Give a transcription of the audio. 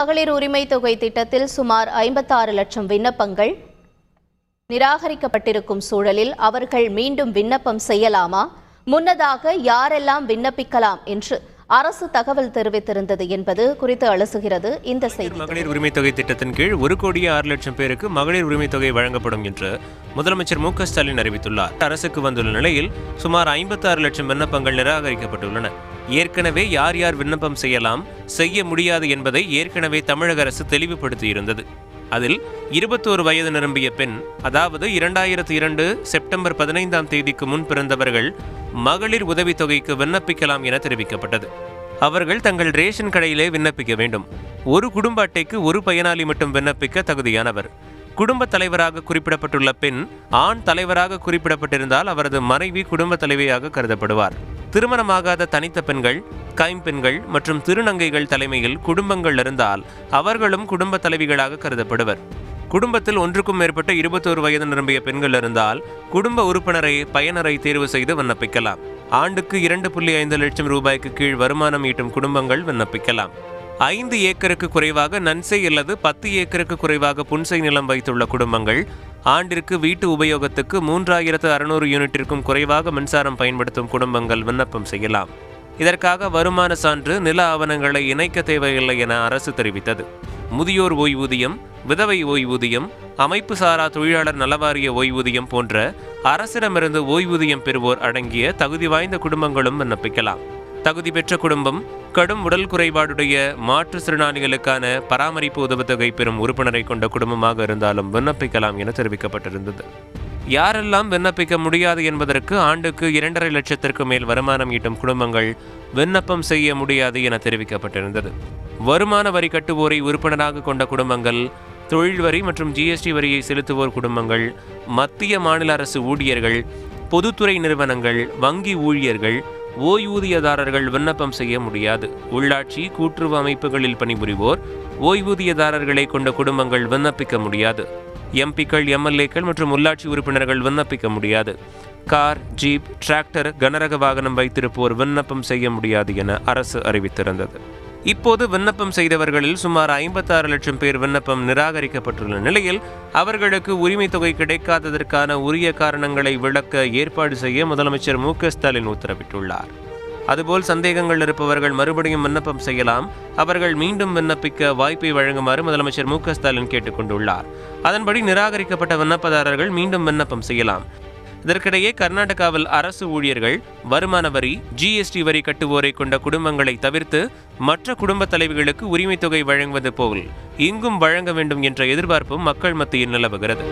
மகளிர் உரிமை தொகை திட்டத்தில் சுமார் 56 லட்சம் விண்ணப்பங்கள் நிராகரிக்கப்பட்டிருக்கும் சூழலில் அவர்கள் மீண்டும் விண்ணப்பம் செய்யலாமா? முன்னதாக யாரெல்லாம் விண்ணப்பிக்கலாம் என்று அரசு தகவல் தெரிவித்திருந்தது என்பது குறித்து அலசுகிறது இந்த செய்தி. மகளிர் உரிமை தொகை திட்டத்தின் கீழ் 1,06,00,000 பேருக்கு மகளிர் உரிமை தொகை வழங்கப்படும் என்று முதலமைச்சர் மு க ஸ்டாலின் அறிவித்துள்ளார். அரசுக்கு வந்துள்ள நிலையில் சுமார் 56 லட்சம் விண்ணப்பங்கள் நிராகரிக்கப்பட்டுள்ளன. ஏற்கனவே யார் யார் விண்ணப்பம் செய்யலாம், செய்ய முடியாது என்பதை ஏற்கனவே தமிழக அரசு தெளிவுபடுத்தியிருந்தது. அதில் 21 வயது நிரம்பிய பெண், அதாவது 2002 செப்டம்பர் 15ஆம் தேதிக்கு முன் பிறந்தவர்கள் மகளிர் உதவித்தொகைக்கு விண்ணப்பிக்கலாம் என தெரிவிக்கப்பட்டது. அவர்கள் தங்கள் ரேஷன் கடையிலே விண்ணப்பிக்க வேண்டும். ஒரு குடும்ப அட்டைக்கு ஒரு பயனாளி மட்டும் விண்ணப்பிக்க தகுதியானவர். குடும்ப தலைவராக குறிப்பிடப்பட்டுள்ள பெண் ஆண் தலைவராக குறிப்பிடப்பட்டிருந்தால் அவரது மனைவி குடும்ப தலைவியாக கருதப்படுவார். திருமணமாகாத தனித்த பெண்கள், கைம்பெண்கள் மற்றும் திருநங்கைகள் தலைமையில் குடும்பங்கள் இருந்தால் அவர்களும் குடும்ப தலைவிகளாக கருதப்படுவர். குடும்பத்தில் ஒன்றுக்கும் மேற்பட்ட 21 வயது நிரம்பிய பெண்கள் இருந்தால் குடும்ப உறுப்பினரை பயனரை தேர்வு செய்து விண்ணப்பிக்கலாம். ஆண்டுக்கு 2.5 லட்சம் ரூபாய்க்கு கீழ் வருமானம் ஈட்டும் குடும்பங்கள் விண்ணப்பிக்கலாம். 5 ஏக்கருக்கு குறைவாக நன்சை அல்லது 10 ஏக்கருக்கு குறைவாக புன்சை நிலம் வைத்துள்ள குடும்பங்கள், ஆண்டிற்கு வீட்டு உபயோகத்துக்கு 3600 யூனிட்டிற்கும் குறைவாக மின்சாரம் பயன்படுத்தும் குடும்பங்கள் விண்ணப்பம் செய்யலாம். இதற்காக வருமான சான்று, நில ஆவணங்களை இணைக்க தேவையில்லை என அரசு தெரிவித்தது. முதியோர் ஓய்வூதியம், விதவை ஓய்வூதியம், அமைப்பு சாரா தொழிலாளர் நலவாரிய ஓய்வூதியம் போன்ற அரசிடமிருந்து ஓய்வூதியம் பெறுவோர் அடங்கிய தகுதி வாய்ந்த குடும்பங்களும் விண்ணப்பிக்கலாம். தகுதி பெற்ற குடும்பம் கடும் உடல் குறைபாடுடைய மாற்றுத்திறனாளிகளுக்கான பராமரிப்பு உதவித்தொகை பெறும் உறுப்பினரை கொண்ட குடும்பமாக இருந்தாலும் விண்ணப்பிக்கலாம் என தெரிவிக்கப்பட்டிருந்தது. யாரெல்லாம் விண்ணப்பிக்க முடியாது என்பதற்கு ஆண்டுக்கு 2.5 லட்சத்திற்கு மேல் வருமானம் ஈட்டும் குடும்பங்கள் விண்ணப்பம் செய்ய முடியாது என தெரிவிக்கப்பட்டிருந்தது. வருமான வரி கட்டுவோரை உறுப்பினராக கொண்ட குடும்பங்கள், தொழில் வரி மற்றும் ஜிஎஸ்டி வரியை செலுத்துவோர் குடும்பங்கள், மத்திய மாநில அரசு ஊழியர்கள், பொதுத்துறை நிறுவனங்கள், வங்கி ஊழியர்கள், ஓய்வூதியதாரர்கள் விண்ணப்பம் செய்ய முடியாது. உள்ளாட்சி கூட்டுறவு அமைப்புகளில் பணிபுரிவோர், ஓய்வூதியதாரர்களை கொண்ட குடும்பங்கள் விண்ணப்பிக்க முடியாது. எம்பிக்கள், எம்எல்ஏக்கள் மற்றும் உள்ளாட்சி உறுப்பினர்கள் விண்ணப்பிக்க முடியாது. கார், ஜீப், டிராக்டர், கனரக வாகனம் வைத்திருப்போர் விண்ணப்பம் செய்ய முடியாது என அரசு அறிவித்திருந்தது. இப்போது விண்ணப்பம் செய்தவர்களில் சுமார் 56 லட்சம் பேர் விண்ணப்பம் நிராகரிக்கப்பட்டுள்ள நிலையில் அவர்களுக்கு உரிமை தொகை கிடைக்காததற்கான உரிய காரணங்களை விளக்க ஏற்பாடு செய்ய முதலமைச்சர் மு க ஸ்டாலின் உத்தரவிட்டுள்ளார். அதுபோல் சந்தேகங்கள் இருப்பவர்கள் மறுபடியும் விண்ணப்பம் செய்யலாம். அவர்கள் மீண்டும் விண்ணப்பிக்க வாய்ப்பை வழங்குமாறு முதலமைச்சர் மு க ஸ்டாலின் கேட்டுக்கொண்டுள்ளார். அதன்படி நிராகரிக்கப்பட்ட விண்ணப்பதாரர்கள் மீண்டும் விண்ணப்பம் செய்யலாம். இதற்கிடையே கர்நாடகாவில் அரசு ஊழியர்கள், வருமான வரி, ஜிஎஸ்டி வரி கட்டுவோரை கொண்ட குடும்பங்களை தவிர்த்து மற்ற குடும்ப தலைவிகளுக்கு உரிமை தொகை வழங்குவது போல் இங்கும் வழங்க வேண்டும் என்ற எதிர்பார்ப்பும் மக்கள் மத்தியில் நிலவுகிறது.